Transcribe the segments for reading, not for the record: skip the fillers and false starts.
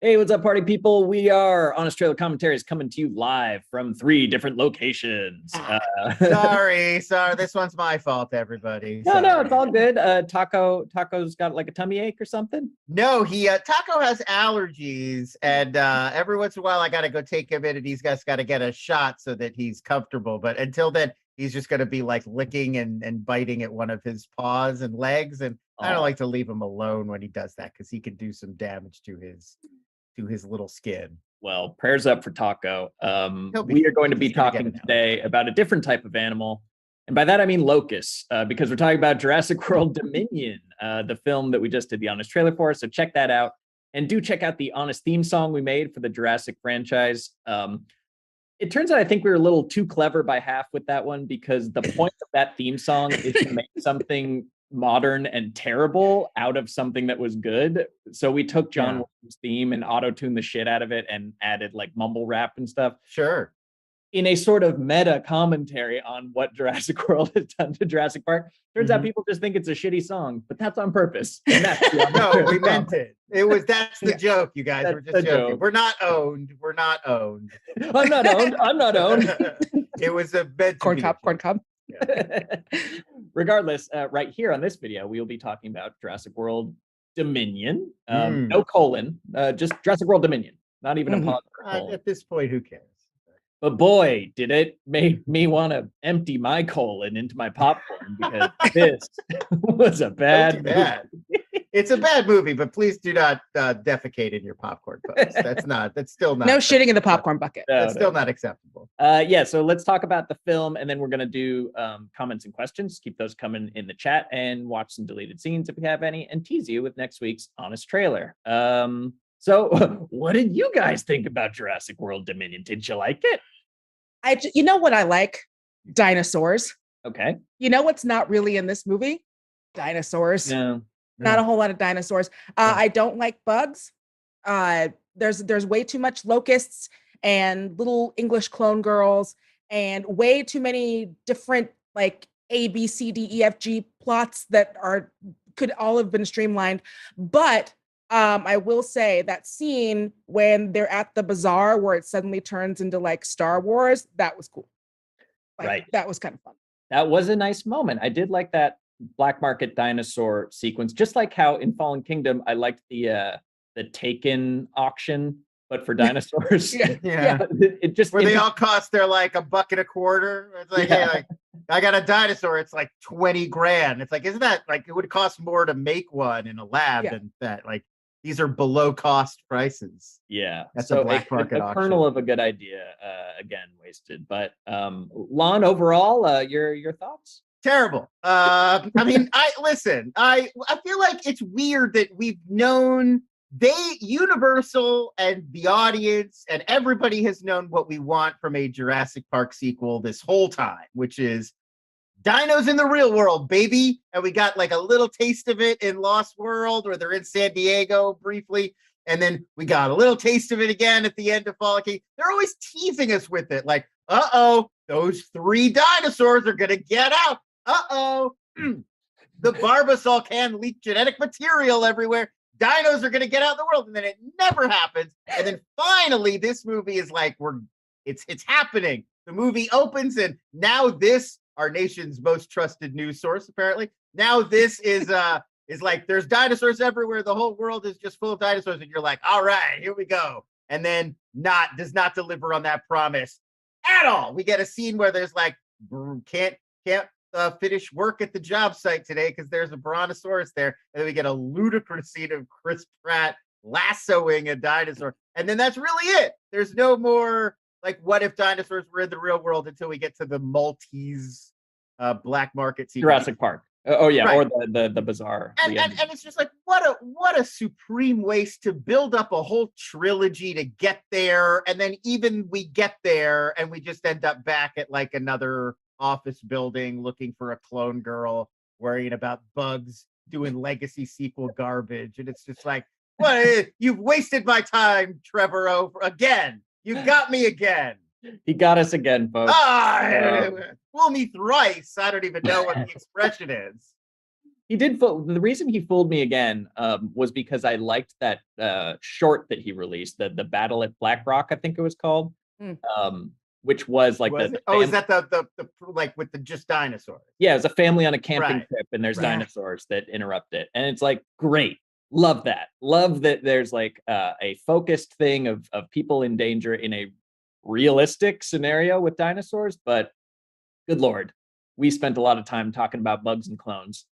Hey, what's up, party people? We are Honest Trailer Commentaries coming to you live from 3 different locations. Sorry. This one's my fault, everybody. No, it's all good. Taco's got like a tummy ache or something. No, Taco has allergies, and every once in a while I gotta go take him in, and he's got to get a shot so that he's comfortable. But until then, he's just gonna be like licking and biting at one of his paws and legs, and I don't like to leave him alone when he does that because he can do some damage to his little skin. Well, prayers up for Taco. We are going to be talking today about a different type of animal. And by that, I mean locusts, because we're talking about Jurassic World Dominion, the film that we just did the Honest trailer for. So check that out. And do check out the Honest theme song we made for the Jurassic franchise. It turns out I think we were a little too clever by half with that one, because the point of that theme song is to make something modern and terrible out of something that was good. So we took John Williams' theme and auto-tuned the shit out of it and added like mumble rap and stuff. Sure. In a sort of meta commentary on what Jurassic World has done to Jurassic Park. Turns out people just think it's a shitty song, but that's on purpose. And that's no, we meant it. That's the joke, you guys. We're just joking. We're not owned. I'm not owned. It was a corn cob. Yeah. Regardless, right here on this video, we will be talking about Jurassic World Dominion. No colon, just Jurassic World Dominion. Not even a pause for colon. At this point, who cares? But boy, did it make me want to empty my colon into my popcorn, because this was a bad movie. It's a bad movie, but please do not defecate in your popcorn, folks. That's still not. No shitting in the popcorn bucket. That's still not acceptable. So let's talk about the film, and then we're going to do comments and questions. Keep those coming in the chat, and watch some deleted scenes if we have any, and tease you with next week's Honest trailer. So what did you guys think about Jurassic World Dominion? Did you like it? You know what I like? Dinosaurs. Okay. You know what's not really in this movie? Dinosaurs. No. Not a whole lot of dinosaurs. I don't like bugs. There's way too much locusts and little English clone girls, and way too many different like A, B, C, D, E, F, G plots that could all have been streamlined. But I will say that scene when they're at the bazaar where it suddenly turns into like Star Wars, that was cool. Right. That was kind of fun. That was a nice moment. I did like that black market dinosaur sequence, just like how in Fallen Kingdom, I liked the Taken auction, but for dinosaurs. It just where they all cost they're like $1.25. It's like, hey, like, I got a dinosaur, it's like 20 grand. It's like, isn't that like, it would cost more to make one in a lab than that? Like, these are below cost prices. Yeah. That's so a black market a kernel of a good idea, again, wasted. But Lon, overall, your thoughts? Terrible. I mean, I feel like it's weird that we've known Universal and the audience and everybody has known what we want from a Jurassic Park sequel this whole time, which is dinos in the real world, baby. And we got like a little taste of it in Lost World, where they're in San Diego briefly. And then we got a little taste of it again at the end of Fallen Kingdom. They're always teasing us with it. Like, those 3 dinosaurs are going to get out. The Barbasol can leak genetic material everywhere. Dinos are going to get out in the world. And then it never happens. And then finally, this movie is like, it's happening. The movie opens, and now this, our nation's most trusted news source, apparently. Now this is like, there's dinosaurs everywhere. The whole world is just full of dinosaurs. And you're like, all right, here we go. And then does not deliver on that promise at all. We get a scene where there's like, can't finish work at the job site today because there's a brontosaurus there. And then we get a ludicrous scene of Chris Pratt lassoing a dinosaur. And then that's really it. There's no more like, what if dinosaurs were in the real world until we get to the Maltese black market sequence. Jurassic Park. Right. Or the bazaar. And it's just like, what a supreme waste to build up a whole trilogy to get there. And then even we get there and we just end up back at like another office building looking for a clone girl, worrying about bugs, doing legacy sequel garbage. And it's just like, what? You've wasted my time, Trevor, again. You got me again. He got us again, folks. Fool me thrice. I don't even know what the expression is. He did fool. The reason he fooled me again was because I liked that short that he released, the Battle at Black Rock, I think it was called, which was like is that the like with the just dinosaurs? Yeah, it's a family on a camping trip, and there's dinosaurs that interrupt it, and it's like great, love that, love that. There's like a focused thing of people in danger in a realistic scenario with dinosaurs, but good Lord. We spent a lot of time talking about bugs and clones.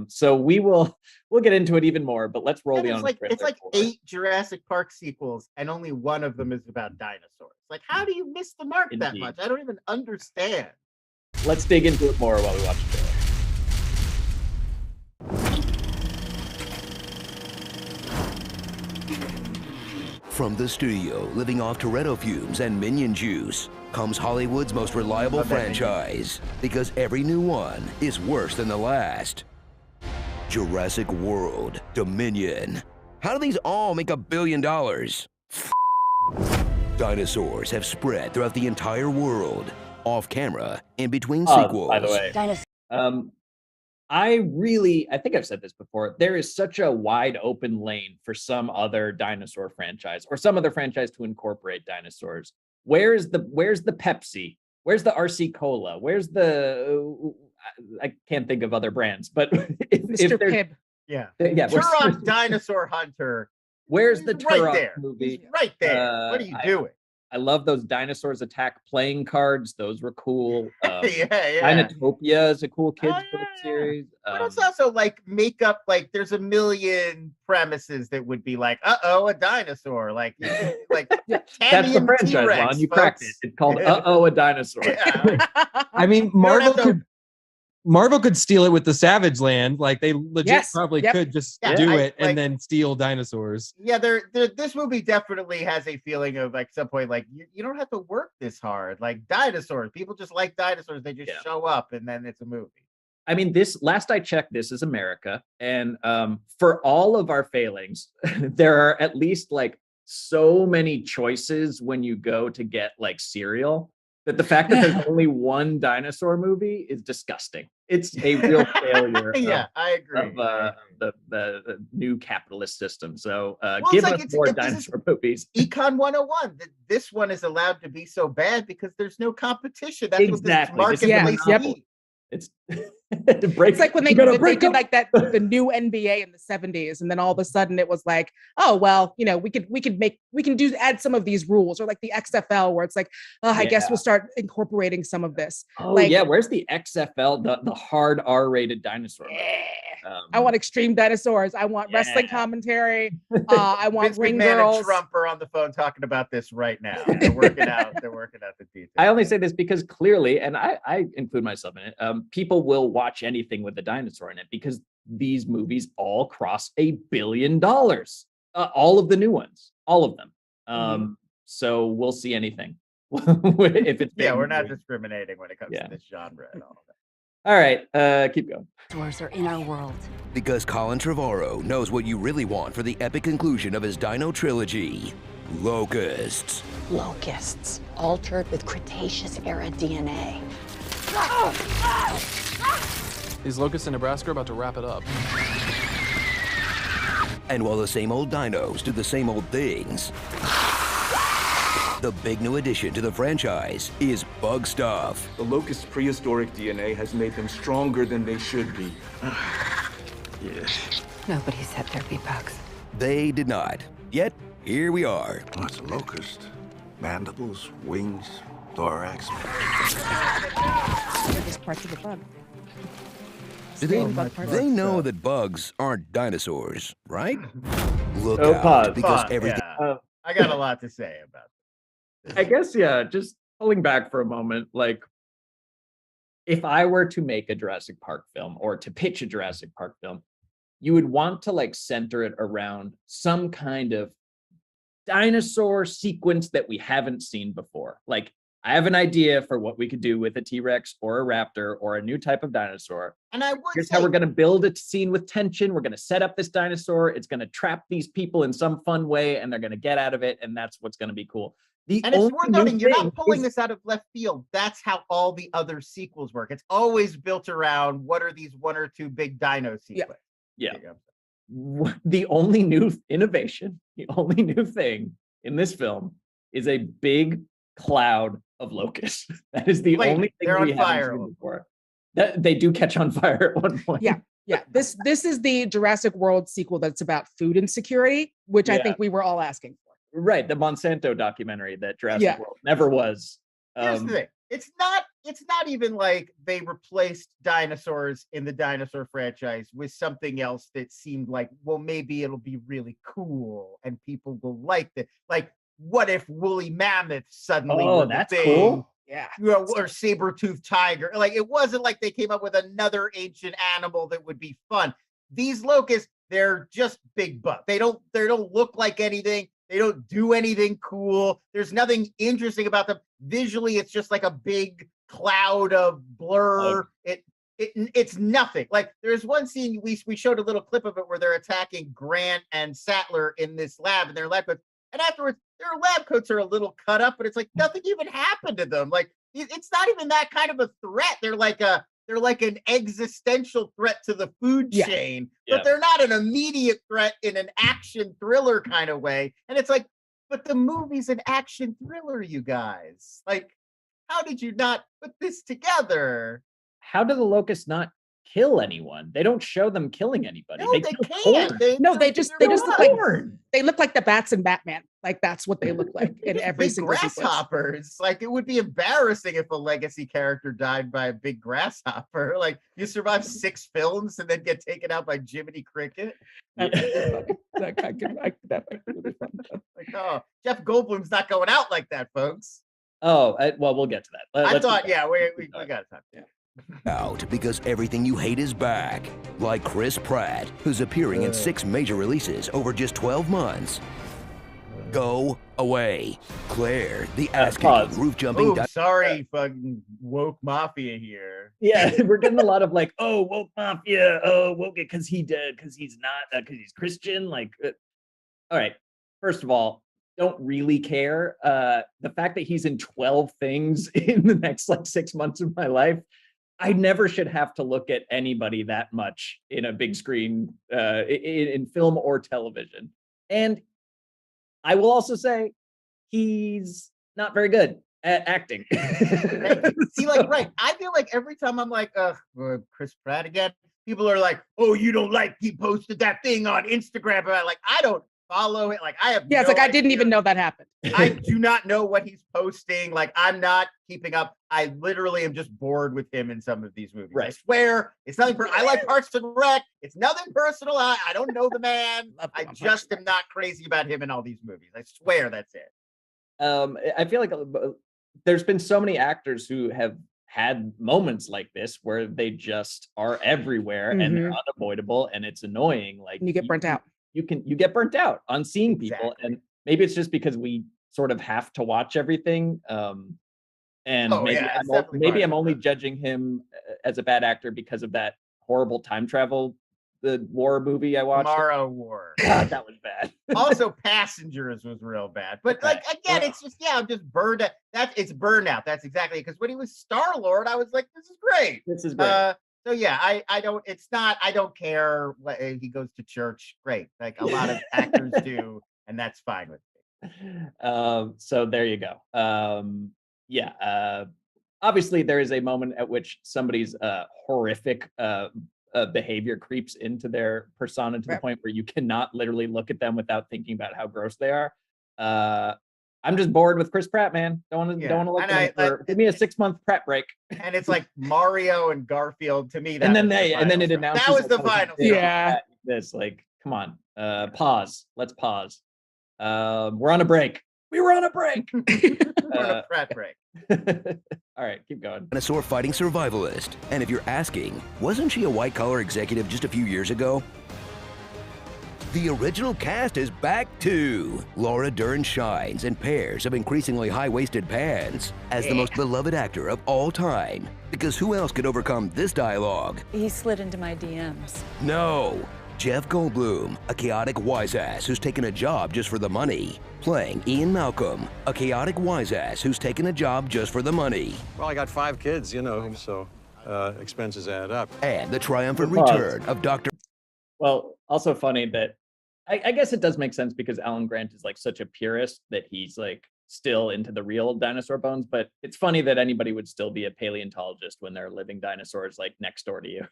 So we'll get into it even more, but let's roll the on. It's like 8 Jurassic Park sequels, and only one of them is about dinosaurs. Like, how do you miss the mark that much? I don't even understand. Let's dig into it more while we watch the trailer. From the studio, living off Toretto fumes and Minion juice, comes Hollywood's most reliable franchise, because every new one is worse than the last. Jurassic World Dominion. How do these all make $1 billion? Dinosaurs have spread throughout the entire world, off camera, in between sequels. By the way, I think I've said this before. There is such a wide open lane for some other dinosaur franchise or some other franchise to incorporate dinosaurs. Where's the Pepsi? Where's the RC Cola? Where's the I can't think of other brands, but Mr. Pibb. Yeah. Turok Dinosaur Hunter. Where's the Turok right there. movie? Right there. What are you doing? I love those Dinosaurs Attack playing cards. Those were cool. Yeah. Dinotopia is a cool kids book series. But it's also like make up, like there's a million premises that would be like, a dinosaur. Like that's the franchise, T-Rex, Ron. You folks. cracked it. It's called a dinosaur. Yeah. I mean, Marvel could steal it with the Savage Land. Like they legit probably could just do it and then steal dinosaurs. Yeah, this movie definitely has a feeling of like some point, like you don't have to work this hard. Like dinosaurs, people just like dinosaurs. They just show up and then it's a movie. I mean, last I checked, this is America. And for all of our failings, there are at least like so many choices when you go to get like cereal. That the fact that there's only one dinosaur movie is disgusting. It's a real failure. I agree. Of the new capitalist system. So give us more dinosaur movies. Econ 101. This one is allowed to be so bad because there's no competition. That's exactly. What this marketplace It's it's like when they did like that the new NBA in the 70s, and then all of a sudden it was like, oh well, you know, we can add some of these rules, or like the XFL where it's like, I guess we'll start incorporating some of this. Oh yeah, where's the XFL, the hard R-rated dinosaur? I want extreme dinosaurs. I want wrestling commentary. I want ring girls. And Trump are on the phone talking about this right now. They're working out the details. I only say this because clearly, and I include myself in it, people will watch anything with a dinosaur in it because these movies all cross $1 billion. All of the new ones, all of them. So we'll see anything. If it's we're not discriminating when it comes to this genre at all. All right, keep going. Dinosaurs are in our world. Because Colin Trevorrow knows what you really want for the epic conclusion of his Dino trilogy. Locusts. Locusts, altered with Cretaceous-era DNA. These locusts in Nebraska are about to wrap it up. And while the same old dinos do the same old things, the big new addition to the franchise is bug stuff. The locust's prehistoric DNA has made them stronger than they should be. Nobody said there'd be bugs. They did not. Yet, here we are. Oh, it's a locust. Mandibles, wings, thorax. This part's of the bug. They know that bugs aren't dinosaurs, right? Look So out, pause. because everything... I got a lot to say about this. I guess, just pulling back for a moment, like, if I were to make a Jurassic Park film or to pitch a Jurassic Park film, you would want to like center it around some kind of dinosaur sequence that we haven't seen before. Like, I have an idea for what we could do with a T-Rex or a raptor or a new type of dinosaur. And here's how we're going to build a scene with tension. We're going to set up this dinosaur. It's going to trap these people in some fun way, and they're going to get out of it, and that's what's going to be cool. And it's worth noting, you're not pulling this out of left field. That's how all the other sequels work. It's always built around what are these 1 or 2 big dino sequels. Yeah. The only new innovation, the only new thing in this film is a big cloud of locusts. That is the only thing we haven't seen before. That they do catch on fire at one point. Yeah. This is the Jurassic World sequel that's about food insecurity, which I think we were all asking for. Right, the Monsanto documentary that Jurassic World never was. Here's the thing. It's not even like they replaced dinosaurs in the dinosaur franchise with something else that seemed like, well, maybe it'll be really cool and people will like it. Like, what if woolly mammoths suddenly were the thing? Cool. Yeah. Or saber-toothed tiger. Like, it wasn't like they came up with another ancient animal that would be fun. These locusts, they're just big bugs. They don't look like anything. They don't do anything cool. There's nothing interesting about them. Visually, it's just like a big cloud of blur. It's nothing. Like, there's one scene, we showed a little clip of it where they're attacking Grant and Sattler in this lab, in their lab coats. And afterwards, their lab coats are a little cut up, but it's like nothing even happened to them. Like, it's not even that kind of a threat. They're like an existential threat to the food chain, but they're not an immediate threat in an action thriller kind of way. And it's like, but the movie's an action thriller, you guys. Like, how did you not put this together? How do the locusts not kill anyone? They don't show them killing anybody. No, they can't. They just look like the bats in Batman. Like, that's what they look like in every single grasshoppers. Like, it would be embarrassing if a legacy character died by a big grasshopper. Like, you survive 6 films and then get taken out by Jiminy Cricket. That would be fun. Like, oh, Jeff Goldblum's not going out like that, folks. Oh, well, we'll get to that. I thought, we got time. Yeah. Out because everything you hate is back, like Chris Pratt, who's appearing in 6 major releases over just 12 months. Go away, Claire, the ass-kicking, roof-jumping. Sorry, fucking woke mafia here. Yeah, we're getting a lot of like, oh, woke mafia, oh, woke it because he did, because he's not, because he's Christian. Like, all right. First of all, don't really care. The fact that he's in 12 things in the next 6 months of my life. I never should have to look at anybody that much in a big screen, in film or television. And I will also say he's not very good at acting. See, right. I feel like every time I'm like, Chris Pratt again, people are like, oh, you don't like he posted that thing on Instagram. But I don't follow it. Like, I have it's like I didn't even know that happened. I do not know what he's posting. Like, I'm not keeping up. I literally am just bored with him in some of these movies. Right. I swear, it's nothing. I like Parks and Rec. It's nothing personal. I don't know the man. I just am not crazy about him in all these movies. I swear that's it. I feel like there's been so many actors who have had moments like this where they just are everywhere and they're unavoidable and it's annoying. Like, you get burnt out. You get burnt out on seeing people, and maybe it's just because we sort of have to watch everything. And maybe I'm only judging him as a bad actor because of that horrible time travel, the war movie I watched. Tomorrow War. God, that was bad. Also, Passengers was real bad. But again, it's just I'm just burned out. It's burnout. That's exactly it. Because when he was Star-Lord, I was like, this is great. This is great. So yeah, I don't care what he goes to church. Great. Like a lot of actors do, and that's fine with me. So there you go. Obviously there is a moment at which somebody's horrific behavior creeps into their persona to the point where you cannot literally look at them without thinking about how gross they are. I'm just bored with Chris Pratt, man. Don't want to look at him give me a 6-month Pratt break. And it's like Mario and Garfield to me. And then it announced that was the final. Yeah. This, like, come on. Pause. Let's pause. We're on a break. We were on a break. We're on a Pratt break. All right, keep going. Dinosaur fighting survivalist. And if you're asking, wasn't she a white-collar executive just a few years ago? The original cast is back too. Laura Dern shines in pairs of increasingly high-waisted pants as the most beloved actor of all time. Because who else could overcome this dialogue? He slid into my DMs. No. Jeff Goldblum, a chaotic wise-ass who's taken a job just for the money. Playing Ian Malcolm, a chaotic wise-ass who's taken a job just for the money. Well, I got 5 kids, you know, so expenses add up. And the triumphant return of Dr. Well, also funny that I guess it does make sense because Alan Grant is like such a purist that he's like still into the real dinosaur bones. But it's funny that anybody would still be a paleontologist when there are living dinosaurs like next door to you.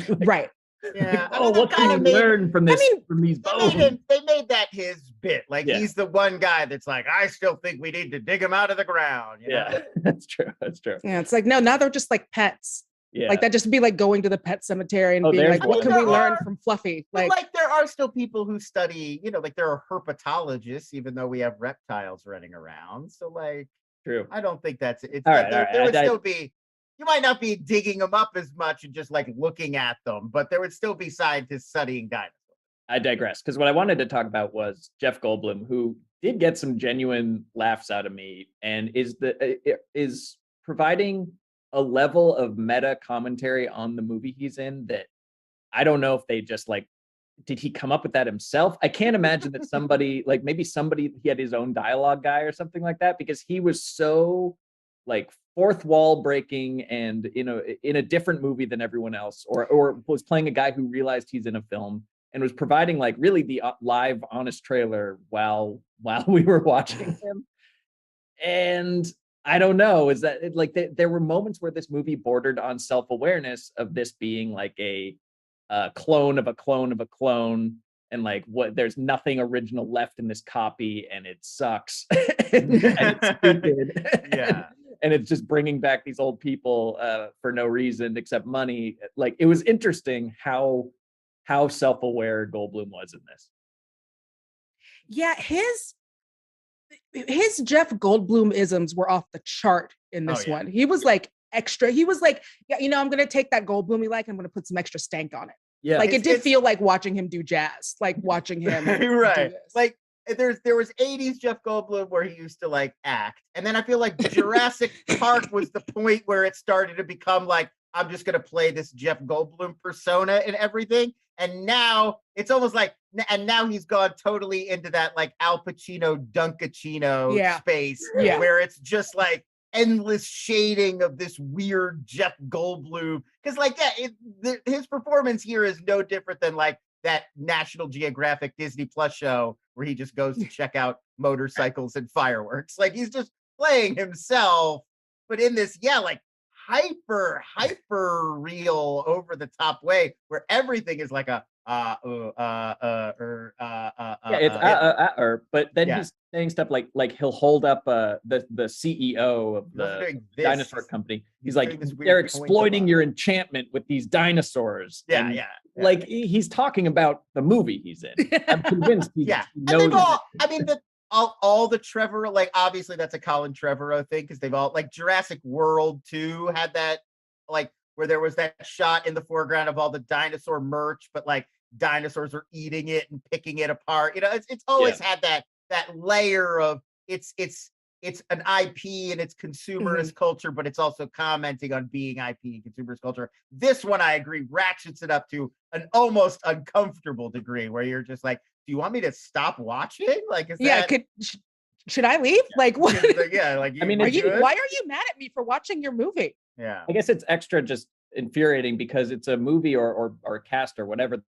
Like, right. Yeah. Like, oh, what can you learn from this? From these bones? They made that his bit. Like he's the one guy that's like, I still think we need to dig him out of the ground. You know? That's true. That's true. Yeah, it's like no, now they're just like pets. Yeah. Like that just be like going to the pet cemetery and being like, what can we learn from Fluffy? Like there are still people who study, you know, like there are herpetologists, even though we have reptiles running around. So like, true. I don't think that's it. All right, there would still be, you might not be digging them up as much and just like looking at them, but there would still be scientists studying dinosaurs. I digress, because what I wanted to talk about was Jeff Goldblum, who did get some genuine laughs out of me and is providing a level of meta commentary on the movie he's in that I don't know if they just like, did he come up with that himself? I can't imagine that somebody like maybe he had his own dialogue guy or something like that, because he was so like fourth wall breaking and in a different movie than everyone else, or was playing a guy who realized he's in a film and was providing like really the live honest trailer while we were watching him. And I don't know, is that like there were moments where this movie bordered on self-awareness of this being like a clone of a clone of a clone, and like what there's nothing original left in this copy and it sucks and it's stupid. Yeah. And it's just bringing back these old people for no reason except money. Like it was interesting how self-aware Goldblum was in this. Yeah, his Jeff Goldblum isms were off the chart in this one. He was like extra. He was like, yeah, you know, I'm gonna take that Goldblum we like, I'm gonna put some extra stank on it. Yeah, like it did feel like watching him do jazz, like watching him. Right. Like there was 80s Jeff Goldblum where he used to like act, and then I feel like Jurassic Park was the point where it started to become like, I'm just gonna play this Jeff Goldblum persona and everything. And now it's almost like, and now he's gone totally into that like Al Pacino, Dunkachino space, where it's just like endless shading of this weird Jeff Goldblum. Because like, his performance here is no different than like that National Geographic Disney Plus show where he just goes to check out motorcycles and fireworks. Like he's just playing himself, but in this, like hyper real over the top way where everything is like a but then he's saying stuff like he'll hold up the CEO of the dinosaur company. He's like, they're exploiting your enchantment with these dinosaurs. Like he's talking about the movie he's in. I'm convinced he knows. All the Trevor, like obviously that's a Colin Trevorrow thing, because they've all like Jurassic World 2 had that, like where there was that shot in the foreground of all the dinosaur merch, but like dinosaurs are eating it and picking it apart. You know, it's always had that layer of it's an IP and it's consumerist culture, but it's also commenting on being IP and consumerist culture. This one, I agree, ratchets it up to an almost uncomfortable degree where you're just like, do you want me to stop watching? Like, should I leave? Like, what? Like, I mean, why are you mad at me for watching your movie? Yeah, I guess it's extra just infuriating because it's a movie or cast or whatever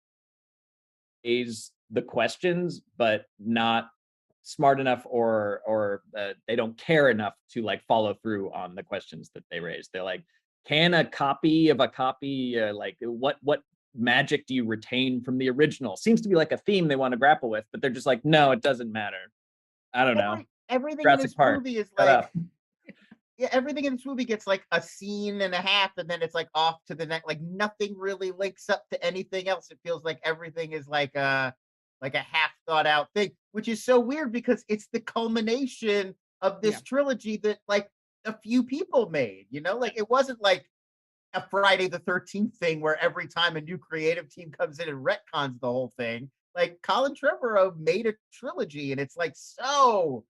is the questions, but not smart enough or they don't care enough to like follow through on the questions that they raise. They're like, can a copy of a copy like what magic do you retain from the original? Seems to be like a theme they want to grapple with, but they're just like, no, it doesn't matter. I don't know. Everything Jurassic in this Park. movie is like, everything in this movie gets like a scene and a half, and then it's like off to the next. Like nothing really links up to anything else. It feels like everything is like a half thought out thing, which is so weird because it's the culmination of this trilogy that like a few people made. You know, like it wasn't like a Friday the 13th thing where every time a new creative team comes in and retcons the whole thing. Like Colin Trevorrow made a trilogy, and it's like so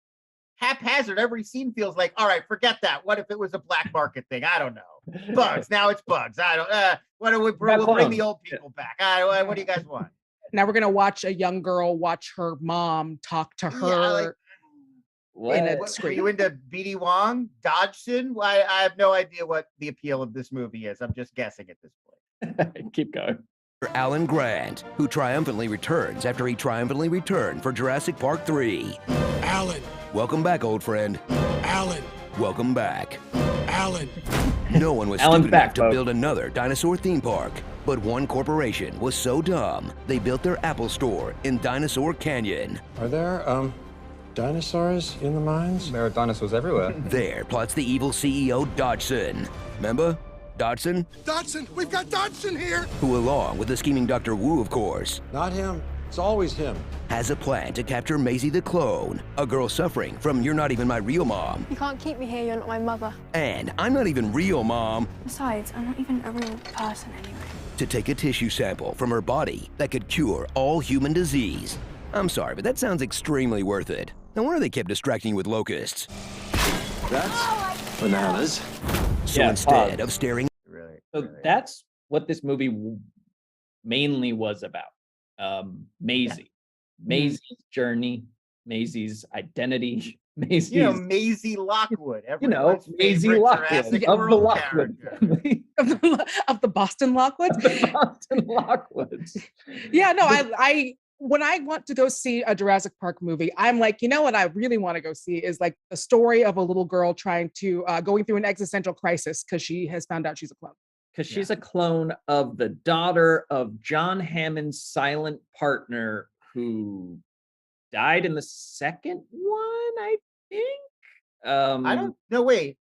haphazard. Every scene feels like, all right, forget that. What if it was a black market thing? I don't know. Bugs. Now it's bugs. I don't. We'll bring the old people back. What do you guys want? Now we're gonna watch a young girl watch her mom talk to her. In a Are you into BD Wong, Dodgson? I have no idea what the appeal of this movie is. I'm just guessing at this point. Keep going. Alan Grant, who triumphantly returns after he triumphantly returned for Jurassic Park 3. Alan. Welcome back, old friend. Alan. Welcome back. Alan. No one was stupid enough to build another dinosaur theme park, but one corporation was so dumb, they built their Apple store in Dinosaur Canyon. Are there, dinosaurs in the mines? There are dinosaurs everywhere. There plots the evil CEO Dodgson. Remember? Dodgson? Dodgson! We've got Dodgson here! Who, along with the scheming Dr. Wu, of course. Not him. It's always him. Has a plan to capture Maisie the clone, a girl suffering from "You're not even my real mom." You can't keep me here, you're not my mother. And "I'm not even real, mom." Besides, I'm not even a real person anyway. To take a tissue sample from her body that could cure all human disease. I'm sorry, but that sounds extremely worth it. No wonder they kept distracting you with locusts. That's bananas. So instead of staring... That's what this movie mainly was about. Maisie. Maisie's journey, Maisie's identity, Maisie's... Maisie Lockwood. Maisie Lockwood of the Lockwood family. of the Boston Lockwoods? The Boston Lockwoods. Yeah, no, I when I want to go see a Jurassic Park movie, I'm like, you know what I really want to go see is like the story of a little girl trying to going through an existential crisis because she has found out she's a clone. Because she's a clone of the daughter of John Hammond's silent partner who died in the second one, I think. I don't know. Wait,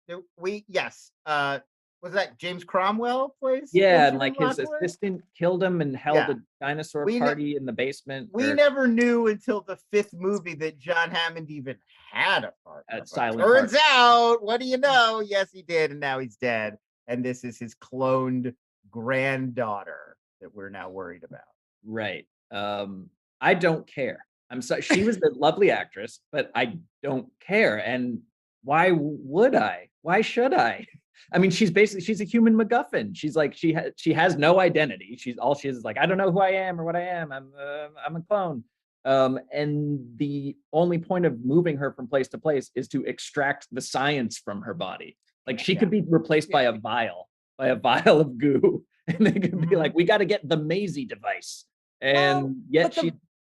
yes. Was that James Cromwell place? Yeah, and like his assistant killed him and held a dinosaur party in the basement. We never knew until the fifth movie that John Hammond even had a partner. Turns out, what do you know? Yes, he did, and now he's dead. And this is his cloned granddaughter that we're now worried about. Right. I don't care. I'm sorry. She was the lovely actress, but I don't care. And why would I? Why should I? I mean, she's a human MacGuffin. She's like, she has no identity. All she is like, I don't know who I am or what I am. I'm a clone. And the only point of moving her from place to place is to extract the science from her body. Like she could be replaced by a vial of goo. And they could be like, we got to get the Maisie device. And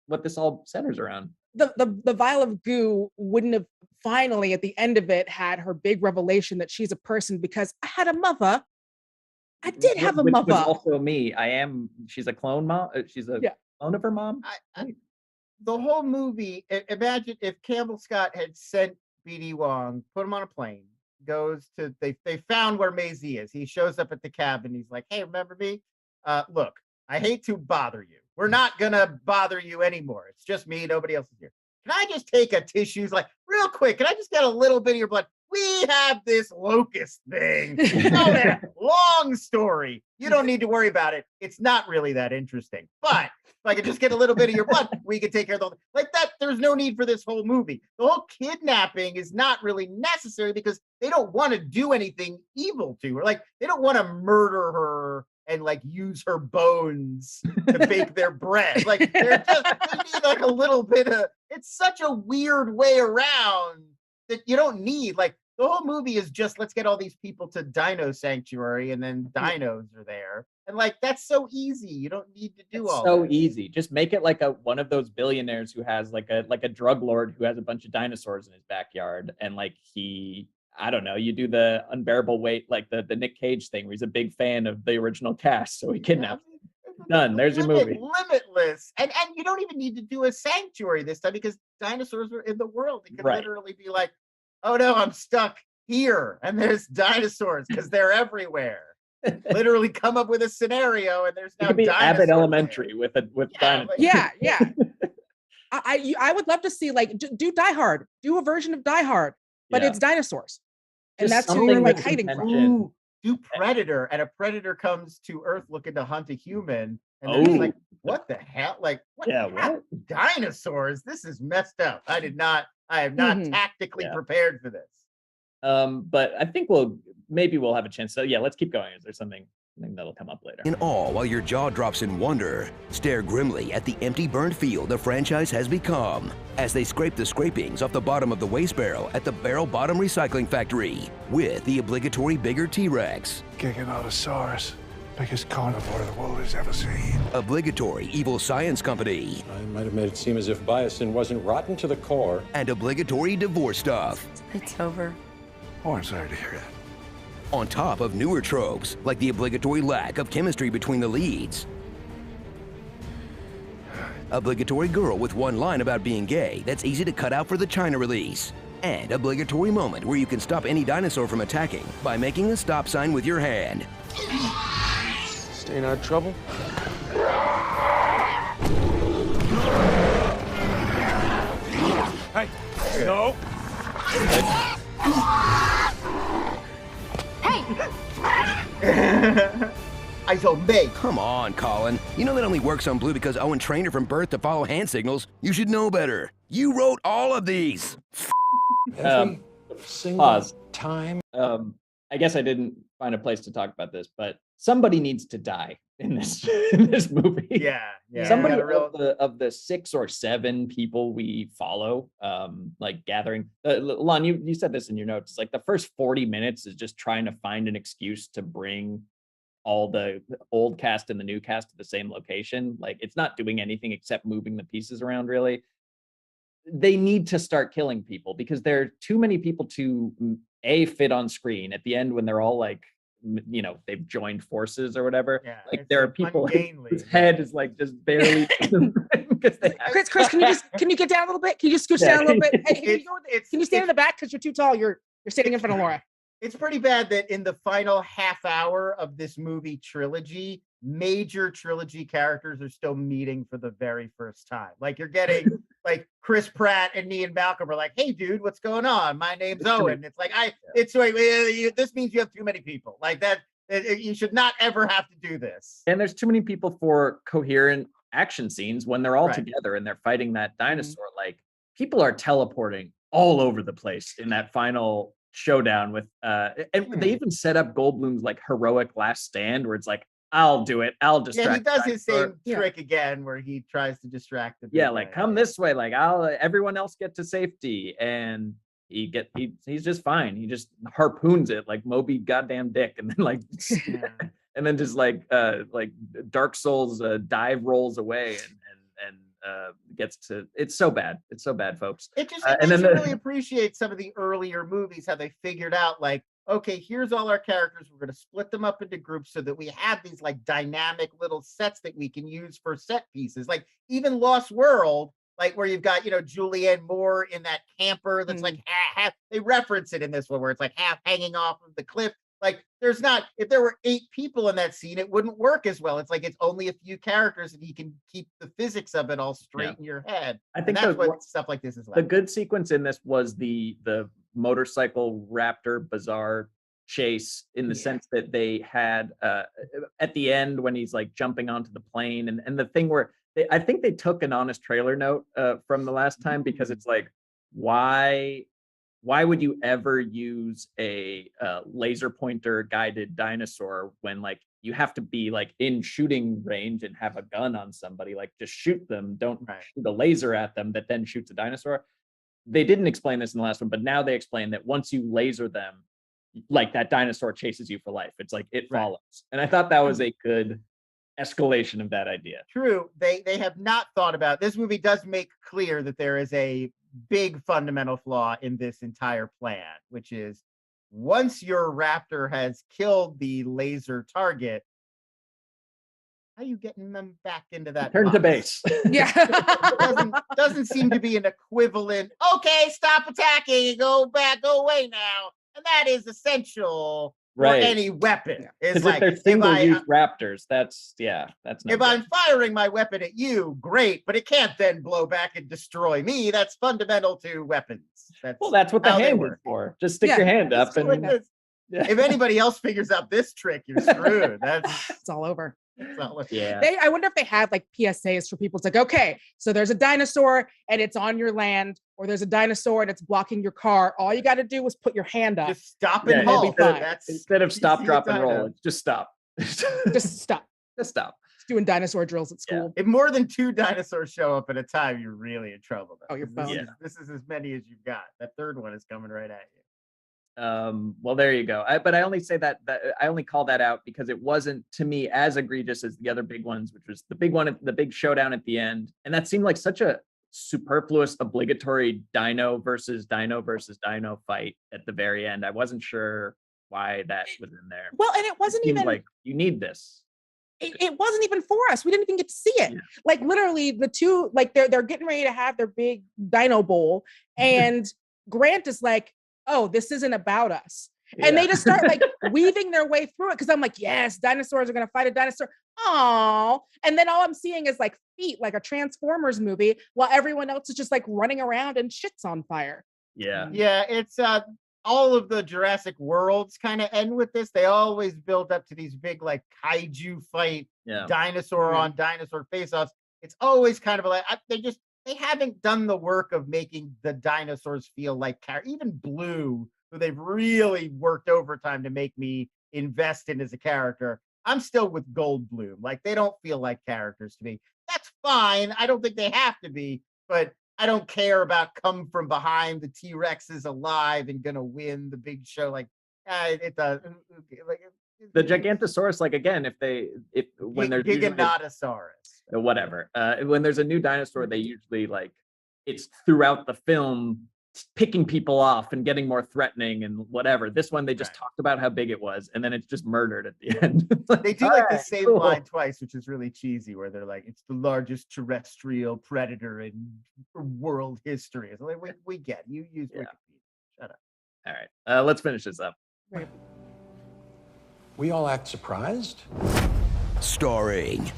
what this all centers around. The vial of goo wouldn't have finally at the end of it had her big revelation that she's a person because I had a mother. I did have a mother. Was also me. She's a clone mom. She's a clone of her mom. The whole movie, imagine if Campbell Scott had sent BD Wong, put him on a plane, they found where Maisie is. He shows up at the cabin. He's like, hey, remember me? Look, I hate to bother you. We're not gonna bother you anymore. It's just me. Nobody else is here. Can I just take a tissue? Like, real quick, can I just get a little bit of your blood? We have this locust thing. Long story. You don't need to worry about it. It's not really that interesting. But if I could just get a little bit of your blood, we could take care of the like that. There's no need for this whole movie. The whole kidnapping is not really necessary because they don't want to do anything evil to her. Like, they don't want to murder her and like use her bones to bake their bread. Like they need like a little bit of, it's such a weird way around that you don't need, like the whole movie is just, let's get all these people to Dino Sanctuary and then dinos are there. And like, that's so easy. You don't need to do all so this. Easy. Just make it like one of those billionaires who has like a drug lord who has a bunch of dinosaurs in his backyard. And like I don't know, you do the unbearable weight, like the Nick Cage thing where he's a big fan of the original cast. So he kidnaps them. Done. There's your movie. Limitless. And you don't even need to do a sanctuary this time because dinosaurs are in the world. It could literally be like, oh no, I'm stuck here. And there's dinosaurs because they're everywhere. Literally come up with a scenario and there's now dinosaurs. Abbott Elementary with dinosaurs. Yeah. I would love to see like do Die Hard. Do a version of Die Hard, but it's dinosaurs. And that's who we're like hiding from. Do Predator, and a predator comes to Earth looking to hunt a human, and they're just like, "What the hell? Like, what? Dinosaurs? This is messed up." I have not tactically prepared for this. But I think we'll have a chance. So yeah, let's keep going. Is there something I think that'll come up later. In awe, while your jaw drops in wonder, stare grimly at the empty, burned field the franchise has become as they scrape the scrapings off the bottom of the waste barrel at the Barrel Bottom Recycling Factory with the obligatory bigger T-Rex. Giganotosaurus. Biggest carnivore the world has ever seen. Obligatory Evil Science Company. I might have made it seem as if biosin wasn't rotten to the core. And obligatory divorce stuff. It's over. Oh, I'm sorry to hear that. On top of newer tropes, like the obligatory lack of chemistry between the leads. Obligatory girl with one line about being gay that's easy to cut out for the China release. And obligatory moment where you can stop any dinosaur from attacking by making a stop sign with your hand. Staying out of trouble? Hey, no. I told me. Come on, Colin. You know that only works on Blue because Owen trained her from birth to follow hand signals. You should know better. You wrote all of these. Pause. Time. I guess I didn't find a place to talk about this, but somebody needs to die in this movie. Yeah. Somebody of the 6 or 7 people we follow, like gathering. Lon, you said this in your notes. Like the first 40 minutes is just trying to find an excuse to bring all the old cast and the new cast to the same location. Like it's not doing anything except moving the pieces around, really. They need to start killing people because there are too many people to fit on screen at the end when they're all like, you know, they've joined forces or whatever. Yeah, like there are people whose head is like just barely. Chris, can you get down a little bit? Can you just scooch down a little bit? Hey, can you stand in the back because you're too tall? You're standing in front of Laura. It's pretty bad that in the final half hour of this movie trilogy, major trilogy characters are still meeting for the very first time. Like you're getting like Chris Pratt and Ian Malcolm are like, "Hey, dude, what's going on? My name's Owen." It's like this means you have too many people. Like that, you should not ever have to do this. And there's too many people for coherent action scenes when they're all together and they're fighting that dinosaur. Like people are teleporting all over the place in that final showdown with they even set up Goldblum's like heroic last stand where it's like, I'll do it, I'll distract. Yeah, he does his same trick again where he tries to distract the like come this way, like everyone else get to safety, and he's just fine. He just harpoons it like Moby goddamn Dick, and then like and then just like Dark Souls dive rolls away and gets to. It's so bad, folks. It just makes you really appreciate some of the earlier movies, how they figured out like, okay, here's all our characters, we're going to split them up into groups so that we have these like dynamic little sets that we can use for set pieces. Like even Lost World, like where you've got, Julianne Moore in that camper that's like half, they reference it in this one where it's like half hanging off of the cliff. Like if there were 8 people in that scene, it wouldn't work as well. It's like it's only a few characters and you can keep the physics of it all straight in your head. I think that's what stuff like this is like. The good sequence in this was the motorcycle raptor bazaar chase in the sense that they had at the end when he's like jumping onto the plane and the thing where I think they took an honest trailer note from the last time, because it's like, why would you ever use a laser pointer guided dinosaur when like you have to be like in shooting range and have a gun on somebody? Like just shoot them, don't shoot a laser at them that then shoots a dinosaur. They didn't explain this in the last one, but now they explain that once you laser them, like that dinosaur chases you for life. It's like it follows. And I thought that was a good escalation of that idea. True. They have not thought about this. Movie does make clear that there is a big fundamental flaw in this entire plan, which is once your raptor has killed the laser target, how are you getting them back into that turn to base? Yeah. doesn't seem to be an equivalent. Okay, stop attacking and go away now. And that is essential for any weapon. It's like, if they're single-use raptors, that's not if I'm firing my weapon at you, great, but it can't then blow back and destroy me. That's fundamental to weapons. That's what the hand is for. Just stick your hand up and if anybody else figures out this trick, you're screwed. It's all over. Yeah. I wonder if they have like PSAs for people. It's like, okay, so there's a dinosaur and it's on your land, or there's a dinosaur and it's blocking your car. All you got to do is put your hand up. Just stop and hold. Instead of stop, drop, and roll, it's just stop. Just stop. Just stop. Just doing dinosaur drills at school. If more than 2 dinosaurs show up at a time, you're really in trouble. Though. Oh, you're boned. This is as many as you've got. That third one is coming right at you. Well, there you go. But I only say that I only call that out because it wasn't to me as egregious as the other big ones, which was the big one, the big showdown at the end, and that seemed like such a superfluous, obligatory dino versus dino fight at the very end. I wasn't sure why that was in there. Well, and it wasn't even like you need this. It wasn't even for us. We didn't even get to see it. Yeah. Like literally, the two like they're getting ready to have their big dino bowl, and Grant is like, oh, this isn't about us. Yeah. And they just start like weaving their way through it. Cause I'm like, yes, dinosaurs are going to fight a dinosaur. Oh, and then all I'm seeing is like feet, like a Transformers movie, while everyone else is just like running around and shit's on fire. Yeah. Yeah. It's all of the Jurassic worlds kind of end with this. They always build up to these big like kaiju fight, dinosaur on dinosaur face-offs. It's always kind of like, they haven't done the work of making the dinosaurs feel like even Blue, who they've really worked overtime to make me invest in as a character. I'm still with Goldblum. Like they don't feel like characters to me. That's fine. I don't think they have to be, but I don't care about come from behind. The T-Rex is alive and gonna win the big show. Like it does. Like the Gigantosaurus. Like again, when there's Giganotosaurus. Whatever. When there's a new dinosaur, they usually like it's throughout the film picking people off and getting more threatening and whatever. This one, they just talked about how big it was, and then it's just murdered at the end. They do like the same line twice, which is really cheesy, where they're like, it's the largest terrestrial predator in world history. It's like, we get it. You use Wikipedia. Shut up. All right. Let's finish this up. Right. We all act surprised. Starring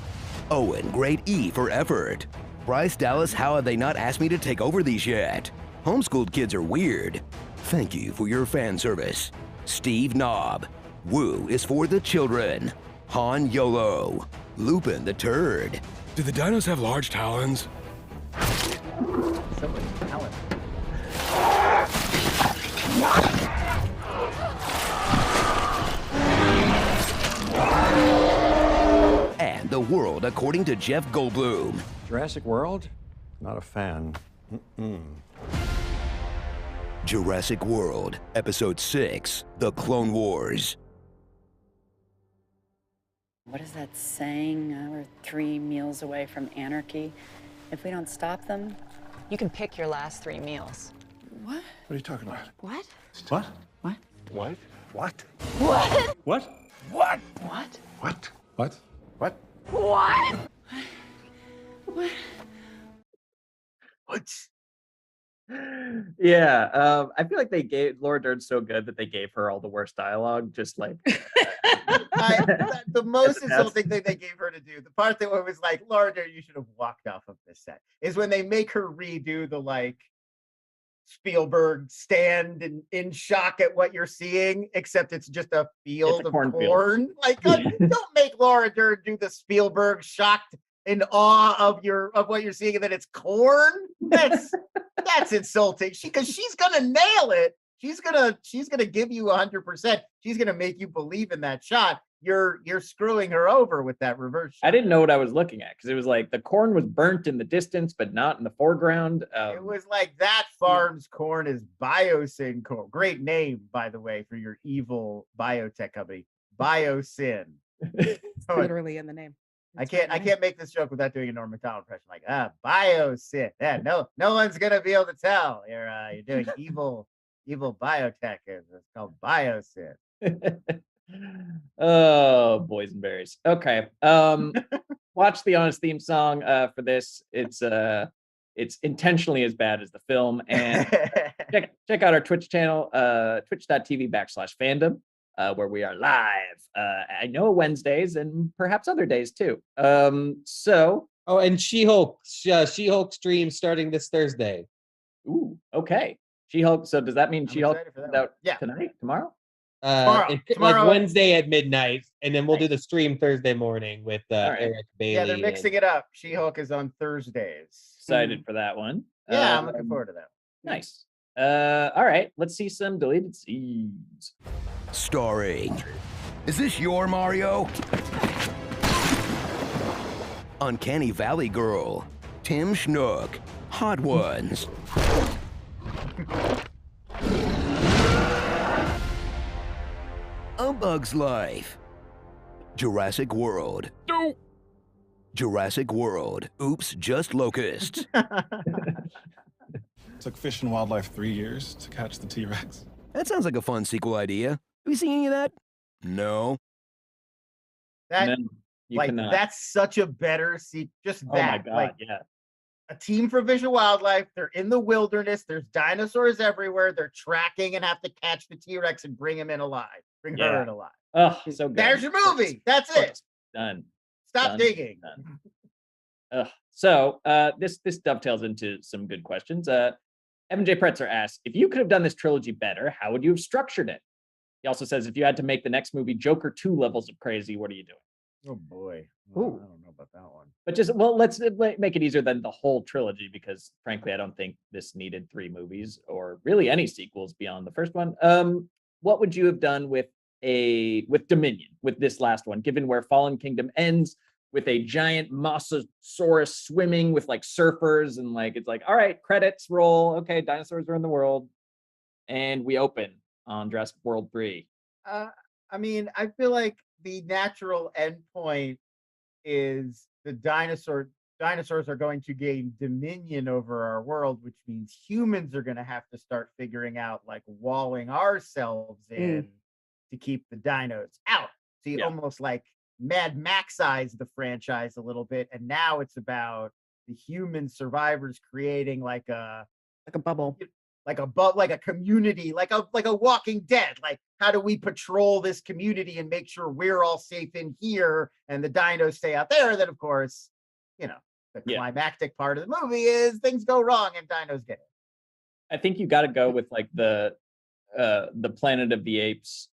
Owen, great E for effort. Bryce Dallas, how have they not asked me to take over these yet? Homeschooled kids are weird. Thank you for your fan service. Steve Knob. Woo is for the children. Han Yolo. Lupin the Turd. Do the dinos have large talons? Somebody's talent. And the world according to Jeff Goldblum. Jurassic World? Not a fan. Jurassic World, Episode 6, The Clone Wars. What is that saying? We're 3 meals away from anarchy. If we don't stop them, you can pick your last 3 meals. What? What are you talking about? What? What? What? What? What? What? What? What? What? What? What? What? What? What? Yeah, I feel like they gave Laura Dern's so good that they gave her all the worst dialogue. Just like the most insulting thing they gave her to do, the part that was like, Laura Dern, you should have walked off of this set, is when they make her redo the like Spielberg stand in shock at what you're seeing, except it's just a field of corn. Like, don't make Laura Dern do the Spielberg shocked in awe of what you're seeing, and then it's corn. That's insulting. Because she's gonna nail it. She's gonna give you 100%. She's gonna make you believe in that shot. You're screwing her over with that reverse shot. I didn't know what I was looking at because it was like the corn was burnt in the distance, but not in the foreground. It was like that farm's corn is Biosyn corn. Great name, by the way, for your evil biotech company, Biosyn. Literally in the name. I can't make this joke without doing a Norm Macdonald impression. Like, Biosyn. Yeah, no one's gonna be able to tell. You're doing evil biotech. It's called Biosyn. Oh, boysenberries. Okay. Watch the Honest theme song for this. It's intentionally as bad as the film. And check out our Twitch channel, twitch.tv/fandom, where we are live. I know Wednesdays and perhaps other days too. And She-Hulk stream starting this Thursday. Ooh, okay. She-Hulk. So does that mean She-Hulk out tonight, tomorrow? Tomorrow. Like Wednesday at midnight, and then we'll do the stream Thursday morning with Eric Bailey. Yeah, they're mixing it up. She-Hulk is on Thursdays. Excited for that one. Yeah, I'm looking forward to that. Nice. All right, let's see some deleted scenes. Starring Is this your Mario? Uncanny Valley Girl, Tim Schnook, Hot Ones. A Bug's Life. Jurassic World. No. Jurassic World. Oops, just locusts. Took Fish and Wildlife 3 years to catch the T-Rex. That sounds like a fun sequel idea. Have you seen any of that? No. That's such a better sequel. Just that. Oh my God, yeah. A team for Fish and Wildlife. They're in the wilderness. There's dinosaurs everywhere. They're tracking and have to catch the T-Rex and bring him in alive. Bring her in alive. Oh, so good. There's your movie. That's it. Done. Stop digging. So this dovetails into some good questions. Evan J. Pretzer asks, if you could have done this trilogy better, how would you have structured it? He also says, if you had to make the next movie Joker 2 levels of crazy, what are you doing? Oh boy. I don't know about that one. But let's make it easier than the whole trilogy, because frankly, I don't think this needed 3 movies or really any sequels beyond the first one. What would you have done with Dominion, with this last one, given where Fallen Kingdom ends with a giant Mosasaurus swimming with like surfers and like, it's like, all right, credits roll. Okay, dinosaurs are in the world. And we open on Jurassic World 3. I mean, I feel like the natural endpoint is the dinosaurs are going to gain dominion over our world, which means humans are going to have to start figuring out like walling ourselves in to keep the dinos out. So you almost like Mad Maxize the franchise a little bit, and now it's about the human survivors creating like a bubble, like a community, like a Walking Dead. Like, how do we patrol this community and make sure we're all safe in here and the dinos stay out there? Then, of course, the climactic part of the movie is things go wrong and dinos get it. I think you got to go with like the Planet of the Apes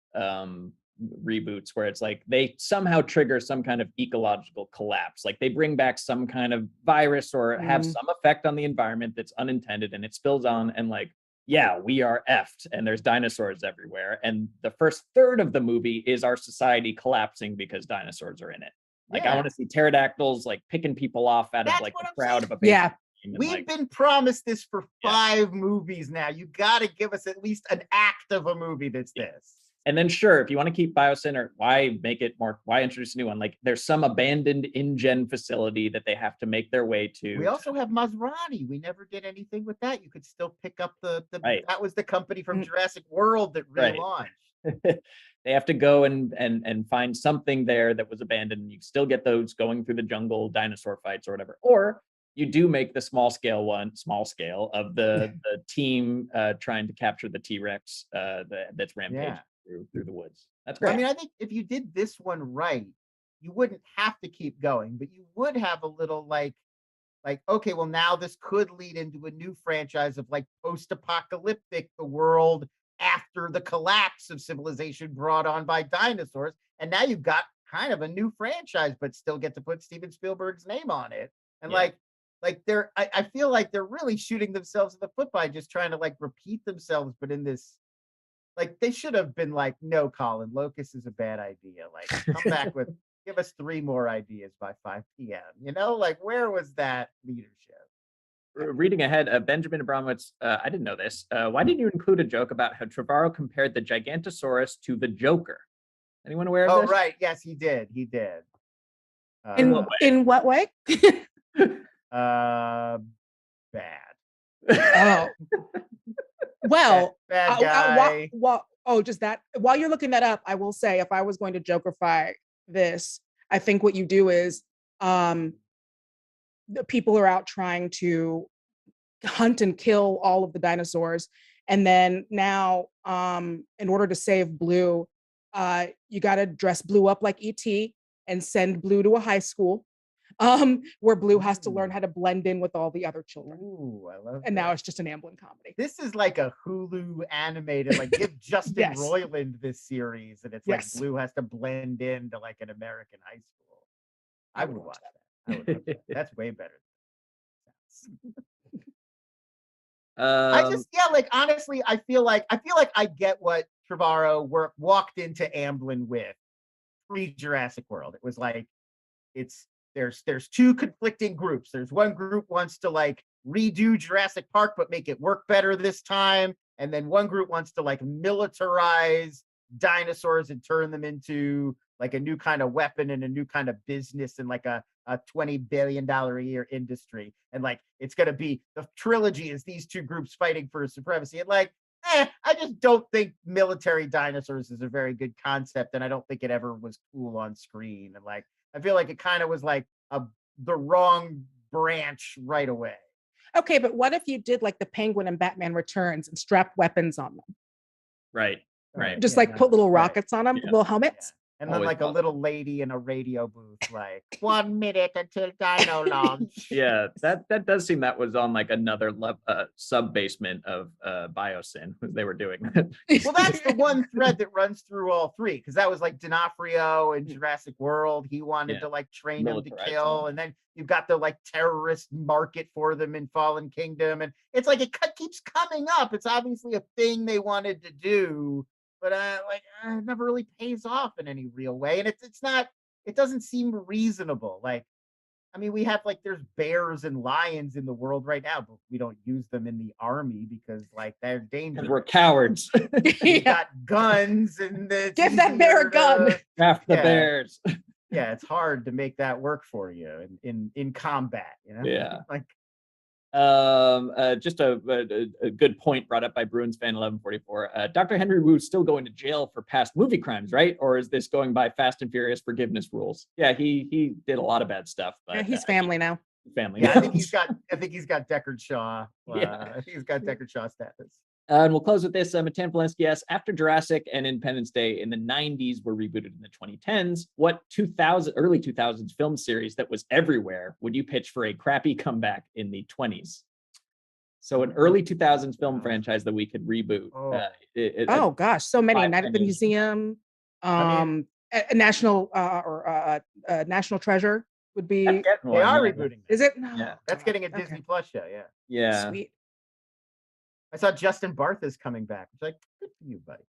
reboots, where it's like they somehow trigger some kind of ecological collapse. Like they bring back some kind of virus or have some effect on the environment that's unintended, and it spills on, and like, yeah, we are effed and there's dinosaurs everywhere. And the first third of the movie is our society collapsing because dinosaurs are in it. Like I want to see pterodactyls like picking people off out of like the crowd of a baseball team. We've been promised this for 5 movies now. You got to give us at least an act of a movie that's this. And then sure, if you want to keep Biosyn, or why introduce a new one? Like there's some abandoned InGen facility that they have to make their way to. We also have Maserati. We never did anything with that. You could still pick up that was the company from Jurassic World that relaunched. They have to go and find something there that was abandoned. You still get those going through the jungle dinosaur fights or whatever. Or you do make the small scale of the team trying to capture the T-Rex that's rampaging through the woods. That's great. I mean, I think if you did this one right, you wouldn't have to keep going, but you would have a little like, okay, well now this could lead into a new franchise of like post-apocalyptic, the world after the collapse of civilization brought on by dinosaurs. And now you've got kind of a new franchise, but still get to put Steven Spielberg's name on it. And I feel like they're really shooting themselves in the foot by just trying to like repeat themselves, but in this, like they should have been like, no, Colin, Locust is a bad idea. Like come back with, give us 3 more ideas by 5 p.m. Like where was that leadership? Reading ahead, Benjamin Abramowitz, I didn't know this. Why didn't you include a joke about how Trevorrow compared the Gigantosaurus to the Joker? Anyone aware of this? Oh, right. Yes, he did. He did. In what way? Bad. Oh. Well, bad guy. Just that. While you're looking that up, I will say, if I was going to Jokerify this, I think what you do is the people are out trying to hunt and kill all of the dinosaurs. And then now, in order to save Blue, you got to dress Blue up like E.T. and send Blue to a high school where Blue has to learn how to blend in with all the other children. Ooh, I love and now it's just an Amblin comedy. This is like a Hulu animated, like give Justin Roiland this series, and it's like Blue has to blend into like an American high school. I would watch that. I would watch that. That's way better. Honestly, I feel like I get what Trevorrow walked into Amblin with. pre-Jurassic World. It was like there's two conflicting groups. There's one group wants to like redo Jurassic Park but make it work better this time, and then one group wants to like militarize dinosaurs and turn them into like a new kind of weapon and a new kind of business and like a $20 billion a year industry. And like it's gonna be the trilogy is these two groups fighting for supremacy. And like I just don't think military dinosaurs is a very good concept, and I don't think it ever was cool on screen. And like I feel like it kind of was like the wrong branch right away. Okay, but what if you did like the Penguin and Batman Returns and strapped weapons on them? Right. Just like put little rockets on them, little helmets. And then like a little lady in a radio booth, like 1 minute until dino launch. Yeah, that does seem that was on like another sub basement of Biosyn. They were doing that. Well, that's the one thread that runs through all three, because that was like D'Onofrio in Jurassic World. He wanted to like train them to kill, and then you've got the like terrorist market for them in Fallen Kingdom, and it's like it keeps coming up. It's obviously a thing they wanted to do. But it never really pays off in any real way, and it's not. It doesn't seem reasonable. Like, I mean, we have like there's bears and lions in the world right now, but we don't use them in the army because like they're dangerous. We're cowards. We got guns, and give that bear a gun. Draft the bears. Yeah, it's hard to make that work for you in combat. You know? Yeah. Like. Just a good point brought up by Bruins fan 1144. Dr. Henry Wu's still going to jail for past movie crimes, right? Or is this going by Fast and Furious forgiveness rules? Yeah, he did a lot of bad stuff. But, he's family now. Family. Yeah, now. I think he's got Deckard Shaw. I think he's got Deckard Shaw status. And we'll close with this. Matan Polanski asks, after Jurassic and Independence Day in the 90s were rebooted in the 2010s, what early 2000s film series that was everywhere would you pitch for a crappy comeback in the 20s? So an early 2000s film franchise that we could reboot. Oh gosh, so many. Night at the Museum, National National Treasure would be. They are rebooting. Is it? No. Yeah, that's getting a Disney Plus show. Yeah. Yeah. Sweet. I saw Justin Barth is coming back. It's like, good for you, buddy.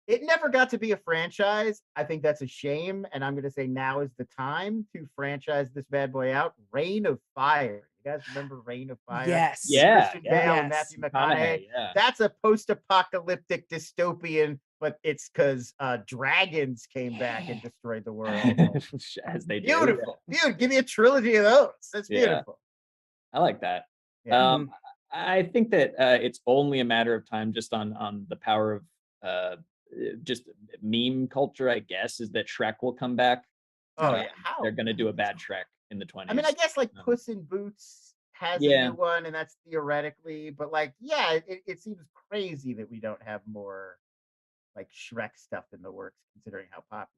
It never got to be a franchise. I think that's a shame. And I'm going to say now is the time to franchise this bad boy out. Reign of Fire. You guys remember Reign of Fire? Yes. Yeah. Christian Bale and Matthew McConaughey. Yeah. That's a post-apocalyptic dystopian, but it's because dragons came back and destroyed the world. As they do. Beautiful. Dude, give me a trilogy of those. That's beautiful. I like that. Yeah. I think that it's only a matter of time, just on the power of just meme culture, I guess, is that Shrek will come back. They're going to do a bad Shrek in the 20s. I mean, I guess like Puss in Boots has a new one, and that's theoretically, but like, it seems crazy that we don't have more like Shrek stuff in the works, considering how popular.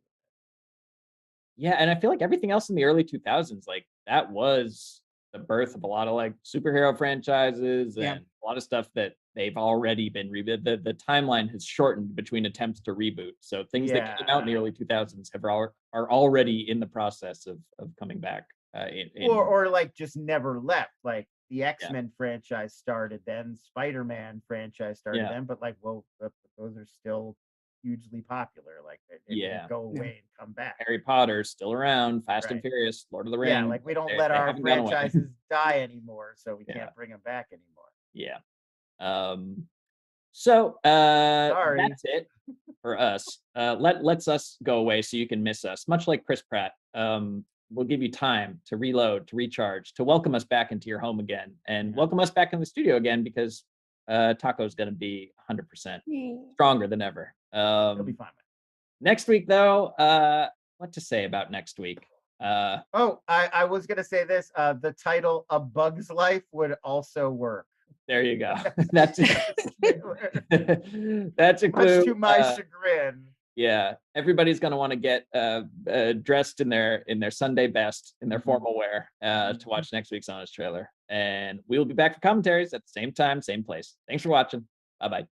Yeah, and I feel like everything else in the early 2000s, like that was the birth of a lot of like superhero franchises and a lot of stuff that they've already been rebooted. The timeline has shortened between attempts to reboot. So things that came out in the early 2000s are already in the process of coming back. Or like just never left. Like the X-Men franchise started then, Spider-Man franchise started then, but like, well, those are still hugely popular. Like they won't go away and come back. Harry Potter's still around, Fast and Furious, Lord of the Rings. Yeah, like we don't let our franchises die anymore, so we can't bring them back anymore. Yeah. So that's it for us. Let's us go away so you can miss us. Much like Chris Pratt, we'll give you time to reload, to recharge, to welcome us back into your home again, and welcome us back in the studio again, because Taco's going to be 100% stronger than ever. He'll be fine. Next week, though, what to say about next week? I was going to say this. The title "A Bug's Life" would also work. There you go. That's that's a clue. Much to my chagrin. Yeah, everybody's going to want to get dressed in their Sunday best, in their formal wear, to watch next week's Honest Trailer. And we'll be back for commentaries at the same time, same place. Thanks for watching. Bye-bye.